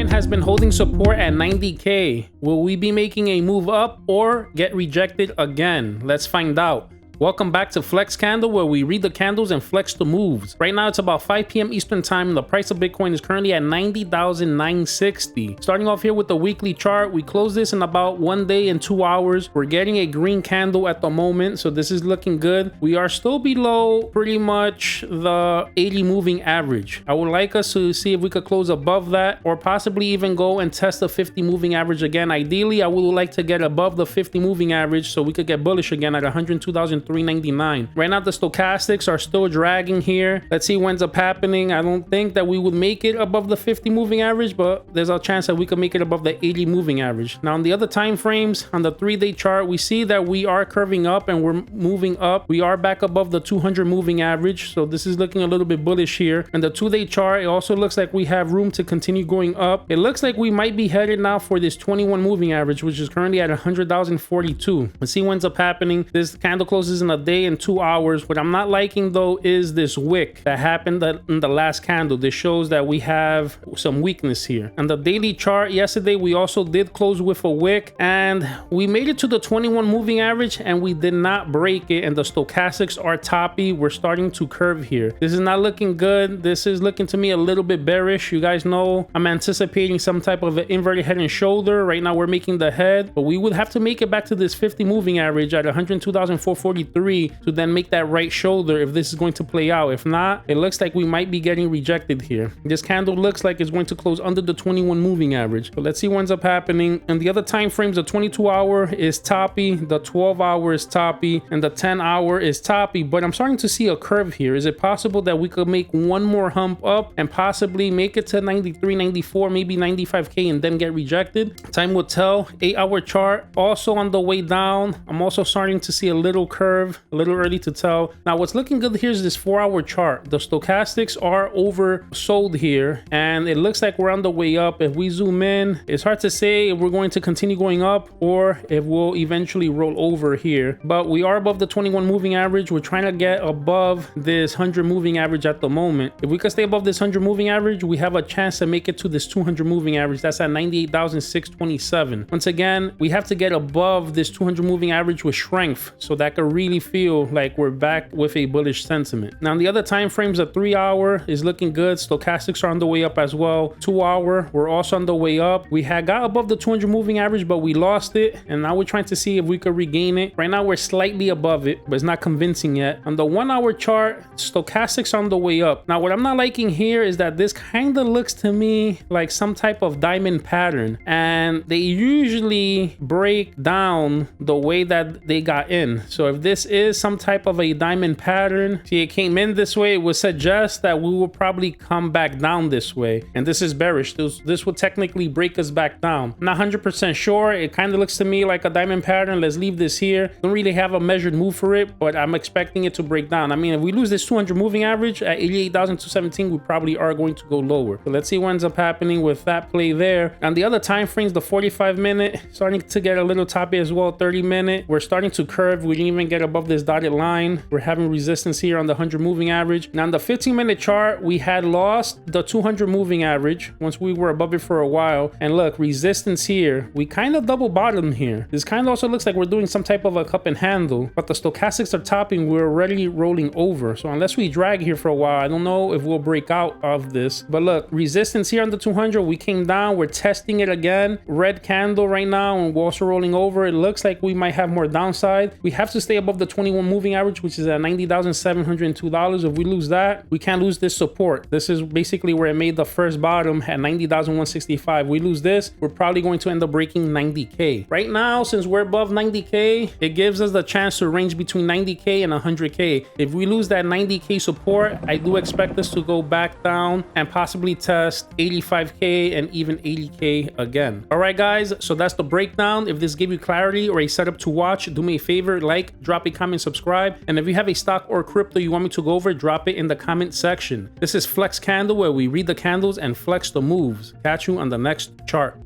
Bitcoin has been holding support at 90K. Will we be making a move up or get rejected again? Let's find out. Welcome back to Flex Candle, where we read the candles and flex the moves. Right now it's about 5 p.m. Eastern time and the price of Bitcoin is currently at 90,960. Starting off here with the weekly chart, we close this in about 1 day and 2 hours. We're getting a green candle at the moment, so this is looking good. We are still below pretty much the 80 moving average. I would like us to see if we could close above that or possibly even go and test the 50 moving average again. Ideally, I would like to get above the 50 moving average so we could get bullish again at 102,399. Right now the stochastics are still dragging here. Let's see what ends up happening. I don't think that we would make it above the 50 moving average, but there's a chance that we could make it above the 80 moving average. Now on the other time frames, on the 3-day chart, we see that we are curving up and we're moving up. We are back above the 200 moving average, so this is looking a little bit bullish here. And the 2-day chart, it also looks like we have room to continue going up. It looks like we might be headed now for this 21 moving average, which is currently at 100,042. Let's see what ends up happening. This candle closes in a day and 2 hours. What I'm not liking though is this wick that happened in the last candle. This shows that we have some weakness here. On the daily chart yesterday, we also did close with a wick and we made it to the 21 moving average and we did not break it, and the stochastics are toppy. We're starting to curve here. This is not looking good. This is looking to me a little bit bearish. You guys know I'm anticipating some type of an inverted head and shoulder. Right now we're making the head, but we would have to make it back to this 50 moving average at 102,443 to then make that right shoulder if this is going to play out. If not, it looks like we might be getting rejected here. This candle looks like it's going to close under the 21 moving average, but let's see what ends up happening. And the other time frames, the 22-hour is toppy, the 12-hour is toppy, and the 10-hour is toppy, but I'm starting to see a curve here. Is it possible that we could make one more hump up and possibly make it to 93, 94, maybe 95K and then get rejected? Time will tell. 8-hour chart also on the way down. I'm also starting to see a little curve. A little early to tell. Now what's looking good here is this 4-hour chart. The stochastics are oversold here and it looks like we're on the way up. If we zoom in, it's hard to say if we're going to continue going up or if we'll eventually roll over here, but we are above the 21 moving average. We're trying to get above this 100 moving average at the moment. If we could stay above this 100 moving average, we have a chance to make it to this 200 moving average. That's at 98,627. Once again, we have to get above this 200 moving average with strength so that could really feel like we're back with a bullish sentiment. Now the other time frames, the 3-hour is looking good. Stochastics are on the way up as well. 2-hour, we're also on the way up. We had got above the 200 moving average, but we lost it, and now we're trying to see if we could regain it. Right now we're slightly above it, but it's not convincing yet. On the 1-hour chart, stochastics on the way up. Now what I'm not liking here is that this kind of looks to me like some type of diamond pattern, and they usually break down the way that they got in. So if this is some type of a diamond pattern, see, it came in this way, it would suggest that we will probably come back down this way, and this is bearish. This would technically break us back down. I'm not 100% sure. It kind of looks to me like a diamond pattern. Let's leave this here. Don't really have a measured move for it, but I'm expecting it to break down. I mean, if we lose this 200 moving average at 88,217, we probably are going to go lower. So let's see what ends up happening with that play there. On the other time frames, the 45-minute starting to get a little toppy as well. 30-minute, we're starting to curve. We didn't even get above this dotted line. We're having resistance here on the 100 moving average. Now on the 15-minute chart, we had lost the 200 moving average once we were above it for a while, and look, resistance here. We kind of double bottom here. This kind of also looks like we're doing some type of a cup and handle, but the stochastics are topping. We're already rolling over, so unless we drag here for a while, I don't know if we'll break out of this. But look, resistance here on the 200, we came down, we're testing it again. Red candle right now, and we're also rolling over. It looks like we might have more downside. We have to stay above the 21 moving average, which is at $90,702. If we lose that, we can't lose this support. This is basically where it made the first bottom at 90,165. We lose this, we're probably going to end up breaking 90K. Right now, since we're above 90K, it gives us the chance to range between 90K and 100K. If we lose that 90K support, I do expect us to go back down and possibly test 85K and even 80K again. All right, guys, so that's the breakdown. If this gave you clarity or a setup to watch, do me a favor, like, drop a comment, subscribe, and if you have a stock or crypto you want me to go over, drop it in the comment section. This is Flex Candle, where we read the candles and flex the moves. Catch you on the next chart.